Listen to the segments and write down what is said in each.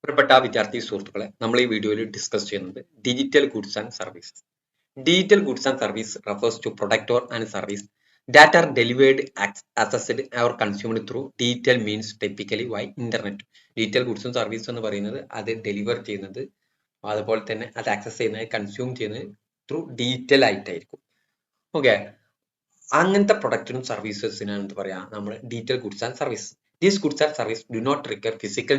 പ്രിയപ്പെട്ട വിദ്യാർത്ഥി സുഹൃത്തുക്കളെ, നമ്മൾ ഈ വീഡിയോയിൽ ഡിസ്കസ് ചെയ്യുന്നത് digital goods and services. Digital goods and service refers to product or and service that are delivered, accessed or consumed through digital means, typically by internet. Digital goods and service എന്ന് പറയുന്നത് അത് deliver ചെയ്യുന്നത്, അതുപോലെ തന്നെ അത് access ചെയ്യുന്നത്, consume ചെയ്യുന്നത് through digital ആയിട്ടായിരിക്കും. ഓക്കെ, അങ്ങനത്തെ പ്രൊഡക്റ്റിനും സർവീസസിനാണ് എന്ത് പറയാ നമ്മൾ digital goods and service. These goods and service do not require physical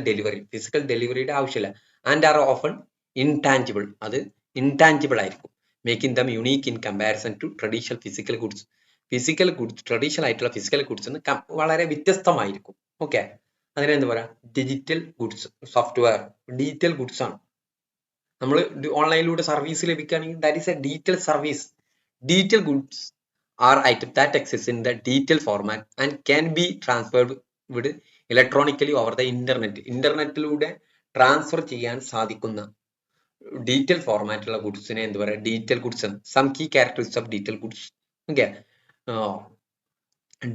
ഡെലിവറിയുടെ ആവശ്യമില്ല, ആൻഡ് ആർ ഓഫൺ ഇൻടാഞ്ചിബിൾ, അത് ഇൻടാഞ്ചിബിൾ ആയിരിക്കും. Making them unique in comparison to traditional physical goods. Traditional ആയിട്ടുള്ള ഫിസിക്കൽ ഗുഡ്സ് വളരെ വ്യത്യസ്തമായിരിക്കും. ഓക്കെ, അതിനെന്ത് പറയാ, digital goods, software digital goods ആണ്. നമ്മൾ ഓൺലൈനിലൂടെ സർവീസ് ലഭിക്കുകയാണെങ്കിൽ that is a digital service. Digital goods are items that exist in the digital format and can be transferred electronically over the internet. ഇന്റർനെറ്റിലൂടെ transfer ചെയ്യാൻ സാധിക്കുന്ന digital ഫോർമാറ്റുള്ള ഗുഡ്സിനെ എന്ത് പറയുക, digital goods. Some key characteristics of digital goods. Okay,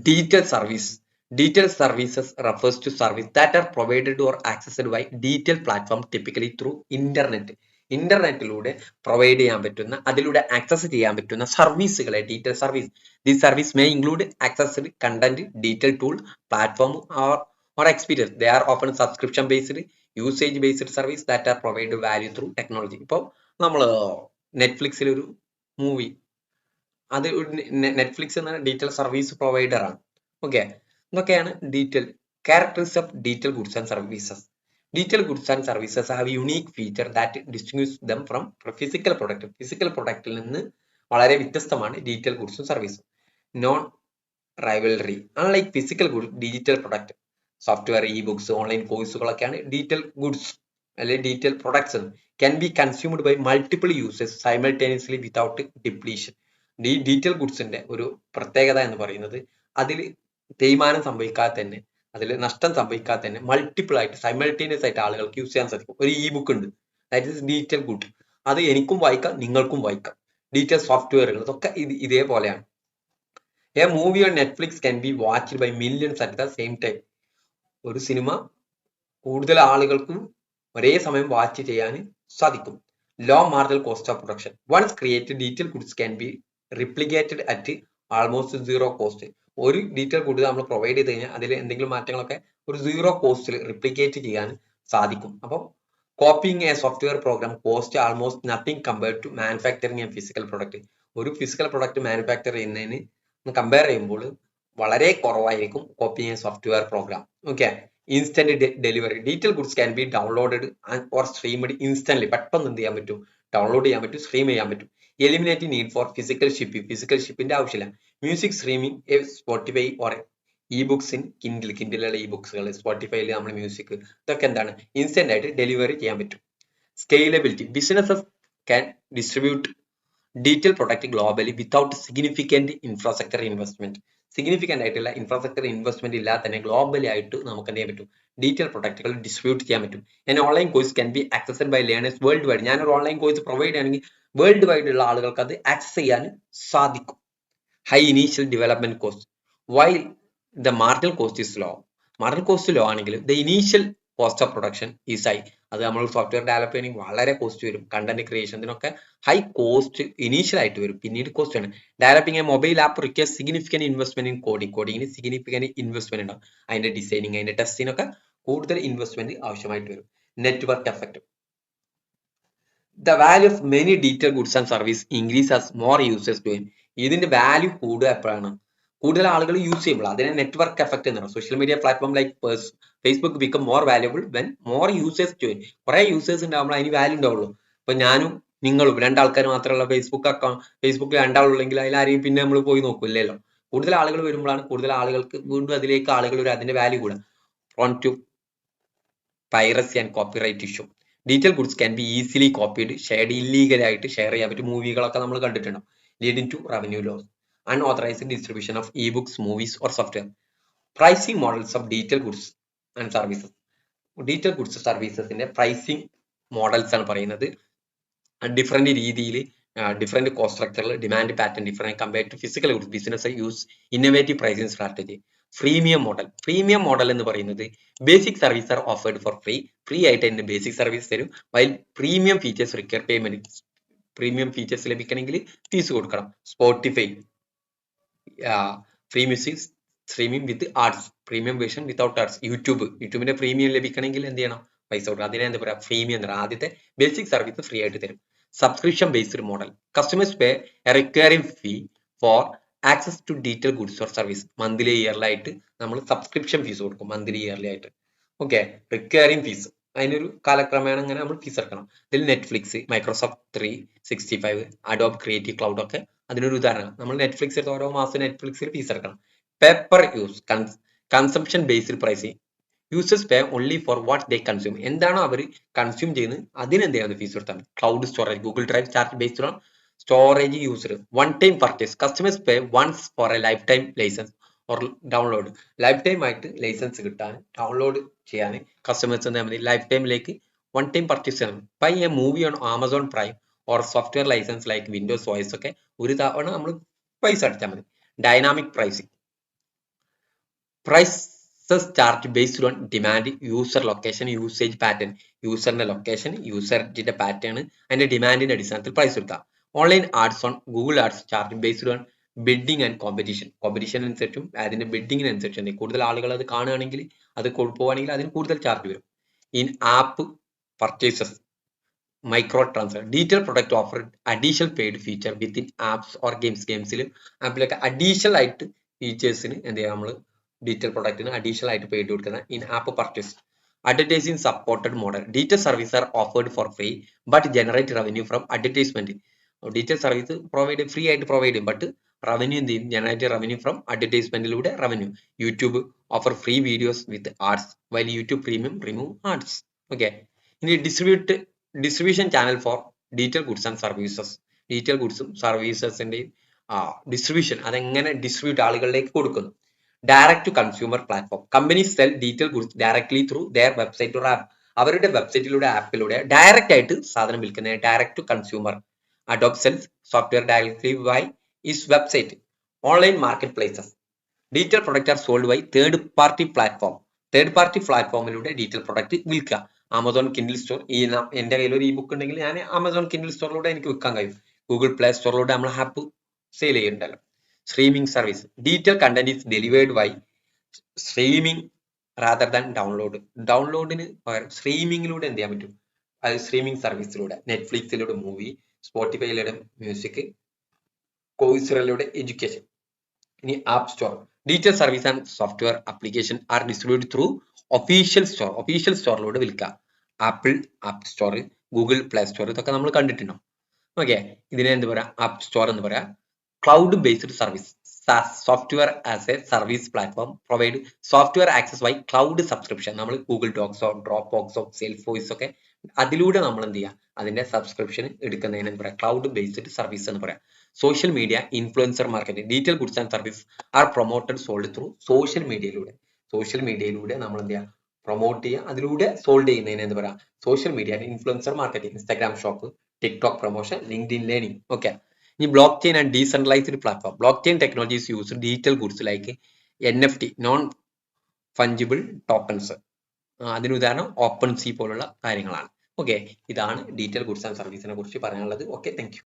digital services refers to service that are provided or accessed by digital platform, typically through internet. ഇന്റർനെറ്റിലൂടെ provide ചെയ്യാൻ പറ്റുന്ന, അതിലൂടെ ആക്സസ് ചെയ്യാൻ പറ്റുന്ന സർവീസുകളെ digital service. This service may include accessed content, digital tool, platform or experience. They are often subscription based, usage based service that are provided value through technology. ഇപ്പോൾ നമ്മൾ നെറ്റ്ഫ്ലിക്സിൽ ഒരു മൂവി, അത് നെറ്റ്ഫ്ലിക്സ് എന്ന ഡിജിറ്റൽ സർവീസ് പ്രൊവൈഡർ ആണ്. Okay, ഇതൊക്കെയാണ് digital characteristics of digital goods and services. Digital goods and services have a unique feature that distinguishes them from physical product. Physical product നിന്ന് വളരെ വ്യത്യസ്തമാണ് ഡിജിറ്റൽ ഗുഡ്സും സർവീസും. Non rivalry. Unlike physical good, digital product, software, e books, online കോഴ്സുകളൊക്കെയാണ് digital goods അല്ലെങ്കിൽ digital products. Can be consumed by multiple users simultaneously without depletion. Digital ഗുഡ്സിന്റെ ഒരു പ്രത്യേകത എന്ന് പറയുന്നത് അതിൽ തേയ്മാനം സംഭവിക്കാതെ തന്നെ, അതിൽ നഷ്ടം സംഭവിക്കാതെ തന്നെ മൾട്ടിപ്പിൾ ആയിട്ട് സൈമൾട്ടേനിയസ് ആയിട്ട് ആളുകൾക്ക് യൂസ് ചെയ്യാൻ സാധിക്കും. ഒരു ഇ ബുക്ക് ഉണ്ട്, ദാറ്റ് ഈസ് ഡിജിറ്റൽ ഗുഡ്. അത് എനിക്കും വായിക്കാം, നിങ്ങൾക്കും വായിക്കാം. ഡിജിറ്റൽ സോഫ്റ്റ്വെയറുകൾ ഇതൊക്കെ ഇതേപോലെയാണ്. A movie on Netflix can be watched by millions at the same time. ഒരു സിനിമ കൂടുതൽ ആളുകൾക്ക് ഒരേ സമയം വാച്ച് ചെയ്യാൻ സാധിക്കും. Low marginal cost of production. Once created digital goods can be replicated at almost zero cost. ഒരു ഡിജിറ്റൽ ഗുഡ് നമ്മൾ പ്രൊവൈഡ് ചെയ്ത് കഴിഞ്ഞാൽ അതിൽ എന്തെങ്കിലും മാറ്റങ്ങളൊക്കെ ഒരു സീറോ കോസ്റ്റിൽ റിപ്ലിക്കേറ്റ് ചെയ്യാൻ സാധിക്കും. അപ്പം copying a software program cost almost nothing compared to manufacturing a physical product. ഒരു ഫിസിക്കൽ പ്രൊഡക്റ്റ് മാനുഫാക്ചർ ചെയ്യുന്നതിന് കമ്പയർ ചെയ്യുമ്പോൾ വളരെ കുറവായിരിക്കും copying a software program. Okay, instant delivery. Digital goods can be downloaded or streamed instantly. പെട്ടെന്ന് എന്ത് ചെയ്യാൻ പറ്റും, download ചെയ്യാൻ പറ്റും, സ്ട്രീം ചെയ്യാൻ പറ്റും. Eliminate need for physical shipping. Physical ഷിപ്പിന്റെ ആവശ്യമില്ല. Music streaming, Spotify or e books in കിൻഡിലുള്ള ഇ ബുക്സുകൾ, സ്പോട്ടിഫൈയിൽ നമ്മൾ മ്യൂസിക്, ഇതൊക്കെ എന്താണ് ഇൻസ്റ്റന്റ് ആയിട്ട് ഡെലിവറി ചെയ്യാൻ പറ്റും. Scalability. Businesses can distribute digital product globally without significant infrastructure investment. Significant ആയിട്ടുള്ള ഇൻഫ്രാസ്ട്രക്ചർ ഇൻവെസ്റ്റ്മെന്റ് ഇല്ലാതെ തന്നെ ഗ്ലോബലി ആയിട്ട് നമുക്ക് എന്ത് ചെയ്യാൻ പറ്റും, ഡിജിറ്റൽ പ്രൊഡക്റ്റുകൾ ഡിസ്ട്രിബ്യൂട്ട് ചെയ്യാൻ പറ്റും. And online course can be accessed by learners world wide. ഞാനൊരു ഓൺലൈൻ കോഴ്സ് പ്രൊവൈഡ് ചെയ്യുകയാണെങ്കിൽ വേൾഡ് വൈഡ് ഉള്ള ആളുകൾക്ക് അത് ആക്സസ് ചെയ്യാൻ സാധിക്കും. High initial development cost. While the marginal cost is low. Marginal cost low ആണെങ്കിൽ the initial cost of production is high. അത് നമ്മൾ സോഫ്റ്റ്വെയർ ഡെവലപ്പ് ചെയ്യണമെങ്കിൽ വളരെ കോസ്റ്റ് വരും. കണ്ടന്റ് ക്രിയേഷനൊക്കെ ഹൈ കോസ്റ്റ് ഇനീഷ്യൽ ആയിട്ട് വരും, പിന്നീട് കോസ്റ്റ് ആണ്. Developing a mobile app require significant investment in coding. കോഡിങ്ങിന് സിഗ്നിഫിക്കന്റ് ഇൻവെസ്റ്റ്മെന്റ് ഉണ്ടാവും. അതിന്റെ ഡിസൈനിങ്, അതിന്റെ ടെസ്റ്റിനൊക്കെ കൂടുതൽ ഇൻവെസ്റ്റ്മെന്റ് ആവശ്യമായിട്ട് വരും. Network effect. The value of many digital goods and service increase as more users do it. ഇതിന്റെ വാല്യൂ കൂടുക എപ്പോഴാണ്, കൂടുതൽ ആളുകൾ യൂസ് ചെയ്യുമ്പോൾ. അതിനെ നെറ്റ്വർക്ക് എഫക്ട് എന്ന് പറയും. Social media platform like Facebook become more valuable when more users join. കുറെ യൂസേഴ്സ് ഉണ്ടാകുമ്പോൾ അതിന് വാല്യൂ ഉണ്ടാവുള്ളൂ. ഇപ്പൊ ഞാനും നിങ്ങളും രണ്ടാൾക്കാർ മാത്രമുള്ള ഫേസ്ബുക്ക് അക്കൗണ്ട്, ഫേസ്ബുക്കിൽ രണ്ടാളുള്ളെങ്കിൽ അതിലാരെയും പിന്നെ നമ്മൾ പോയി നോക്കില്ലല്ലോ. കൂടുതൽ ആളുകൾ വരുമ്പോഴാണ് കൂടുതൽ ആളുകൾക്ക് വീണ്ടും അതിലേക്ക് ആളുകൾ വരും, അതിന്റെ വാല്യൂ കൂടുക. Prone to piracy and copyright issue. Digital goods can be easily copied, shared, illegal ആയിട്ട് ഷെയർ ചെയ്യാൻ പറ്റും. മൂവികളൊക്കെ നമ്മൾ കണ്ടിട്ടുണ്ടാവും. Leading to revenue loss. Unauthorised distribution of e books, movies or software. Pricing models of digital goods and services. Digital goods സർവീസസിന്റെ pricing models ആണ് പറയുന്നത്. Different രീതിയിൽ, ഡിഫറെന്റ് കോസ്റ്റ് സ്ട്രക്ചറിൽ, demand pattern different compared to physical goods. Business use innovative pricing strategy. Freemium model. Freemium model എന്ന് പറയുന്നത് basic service are offered for free ആയിട്ട് തന്നെ basic service തരും. While premium features require payment. Premium features ലഭിക്കണമെങ്കിൽ fees കൊടുക്കണം. Spotify, free music streaming with ads, premium version without ads. യൂട്യൂബിന്റെ premium ലഭിക്കണമെങ്കിൽ എന്ത് ചെയ്യണം? പൈസ കൊടുക്കണം. അതിനെ എന്താ പറയുക? ഫ്രീമിയം എന്ന് പറയുക. ആദ്യത്തെ ബേസിക് സർവീസ് ഫ്രീ ആയിട്ട് തരും. Subscription based model. Customers pay a recurring fee for access to detail goods or service. Monthly yearly ആയിട്ട് നമ്മൾ സബ്സ്ക്രിപ്ഷൻ ഫീസ് കൊടുക്കും. മന്ത്ലി ഇയർലി ആയിട്ട്. Okay, recurring fees. അതിനൊരു കാലക്രമേണ അങ്ങനെ നമ്മൾ ഫീസ് എടുക്കണം. ഇതിൽ Netflix, Microsoft 365, Adobe creative cloud ഒക്കെ അതിനൊരു ഉദാഹരണം. നമ്മൾ നെറ്റ്ഫ്ലിക്സ് എടുത്ത് ഓരോ മാസം നെറ്റ്ഫ്ലിക്സിൽ ഫീസ് എടുക്കണം. Pay per use, consumption based pricing. Users pay only for what they consume. എന്താണോ അവർ കൺസ്യൂം ചെയ്യുന്നത് അതിനെന്ത് ചെയ്യാൻ ഫീസ് കൊടുത്താൽ മതി. Cloud storage, Google drive charge based on storage user. One time purchase. Customers pay once for a lifetime license or download. Lifetime ആയിട്ട് license കിട്ടാൻ, download ചെയ്യാൻ customers എന്താ മതി? ലൈഫ് ടൈമിലേക്ക് വൺ ടൈം പർച്ചേസ് ചെയ്യണം. Buy a movie on Amazon Prime or software license like Windows voice ഒക്കെ ഒരു തവണ നമ്മൾ പൈസ അടച്ചാൽ മതി. Dynamic pricing. Prices charge based on demand, user location, usage pattern. യൂസറിന്റെ ലൊക്കേഷൻ, യൂസറിന്റെ പാറ്റേൺ, അതിന്റെ ഡിമാൻഡിന്റെ അടിസ്ഥാനത്തിൽ പ്രൈസ് കൊടുക്കാം. Online ads on Google ads charge based on bidding and competition. Competition അനുസരിച്ചും അതിന്റെ ബിഡിങ്ങിനനുസരിച്ചും കൂടുതൽ ആളുകൾ അത് കാണുകയാണെങ്കിൽ, അത് പോവുകയാണെങ്കിൽ അതിന് കൂടുതൽ ചാർജ് വരും. In app purchases, micro transfer. Digital product offer additional paid feature within apps or ഗെയിംസിൽ ആപ്പിലൊക്കെ അഡീഷണൽ ആയിട്ട് ഫീച്ചേഴ്സിന് എന്ത് ചെയ്യാം? നമ്മൾ ഡീറ്റെയിൽ പ്രൊഡക്റ്റിന് അഡീഷണൽ ആയിട്ട് പെയ്ഡ് കൊടുക്കുന്ന in app purchase. Advertising supported model. Digital service are offered for free but generate revenue from advertisement. Digital service free ആയിട്ട് പ്രൊവൈഡ് ചെയ്യും, ബട്ട് റവന്യൂ എന്ത് ചെയ്യും? ജനറേറ്റ് റവന്യൂ ഫ്രം അഡ്വർടൈസ്മെന്റിലൂടെ revenue. YouTube offer free videos with ads while YouTube premium remove ads. Okay, ഇനി distribution channel for digital goods and services. Digital ഗുഡ്സും സർവീസസിന്റെ distribution, അതെങ്ങനെ distribute ആളുകളിലേക്ക് കൊടുക്കുന്നു. Direct to consumer platform. Companies sell digital goods directly through their website or app. അവരുടെ വെബ്സൈറ്റിലൂടെ ആപ്പിലൂടെ direct ആയിട്ട് സാധനം വിൽക്കുന്നത് direct to consumer. Adobe sells software directly by its website. Online market places. Digital product are sold by third party platform. Third party പ്ലാറ്റ്ഫോമിലൂടെ digital product വിൽക്കുക. Amazon Kindle store. എന്റെ കയ്യിൽ ഒരു ഇ ബുക്ക് ഉണ്ടെങ്കിൽ ഞാൻ ആമസോൺ കിൻഡിൽ സ്റ്റോറിലൂടെ എനിക്ക് വിൽക്കാൻ കഴിയും. ഗൂഗിൾ പ്ലേ സ്റ്റോറിലൂടെ നമ്മൾ ആപ്പ് സെയിൽ ചെയ്യുന്നുണ്ടല്ലോ. Streaming service. Digital content is delivered by streaming rather than download. ഡൗൺലോഡിന് പകരം സ്ട്രീമിംഗിലൂടെ എന്ത് ചെയ്യാൻ പറ്റും? അത് സ്ട്രീമിംഗ് സർവീസിലൂടെ നെറ്റ്ഫ്ലിക്സിലൂടെ മൂവി, സ്പോട്ടിഫൈയിലൂടെ മ്യൂസിക്, കോഴ്സിലൂടെ എഡ്യൂക്കേഷൻ. ഇനി app store. Digital service and software application are distributed through official store. Official സ്റ്റോറിലൂടെ വിൽക്കാം. Apple app store, Google play store, ഇതൊക്കെ നമ്മൾ കണ്ടിട്ടുണ്ടോ? ഓക്കെ, ഇതിനെ എന്ത് പറയാം? ആപ്പ് സ്റ്റോർ എന്ന് പറയാം. Cloud based service. Software as a service platform provide software access by cloud subscription. നമ്മൾ ഗൂഗിൾ ഡോക്സോ ഡ്രോപ്പ് ബോക്സോ സെയിൽസ് ഫോഴ്സ് ഒക്കെ അതിലൂടെ നമ്മൾ എന്ത് ചെയ്യുക? അതിന്റെ സബ്സ്ക്രിപ്ഷൻ എടുക്കുന്നതിന് എന്താ പറയുക? ക്ലൗഡ് ബേസ്ഡ് സർവീസ് എന്ന് പറയാം. Social media influencer marketing. Detail goods and service are promoted sold through social മീഡിയയിലൂടെ. സോഷ്യൽ മീഡിയയിലൂടെ നമ്മൾ എന്ത് ചെയ്യുക? പ്രൊമോട്ട് ചെയ്യുക, അതിലൂടെ സോൾഡ് ചെയ്യുന്നതിന് എന്താ പറയുക? Social media influencer marketing. Instagram shop, TikTok promotion, LinkedIn learning. Okay, ഇനി blockchain and decentralised platform. Blockchain technologies use digital goods like NFT, non fungible tokens. അതിന് ഉദാഹരണം ഓപ്പൺ സീ പോലുള്ള കാര്യങ്ങളാണ്. Okay, ഇതാണ് detail goods and സർവീസിനെ കുറിച്ച് പറയാനുള്ളത്. Okay, thank you.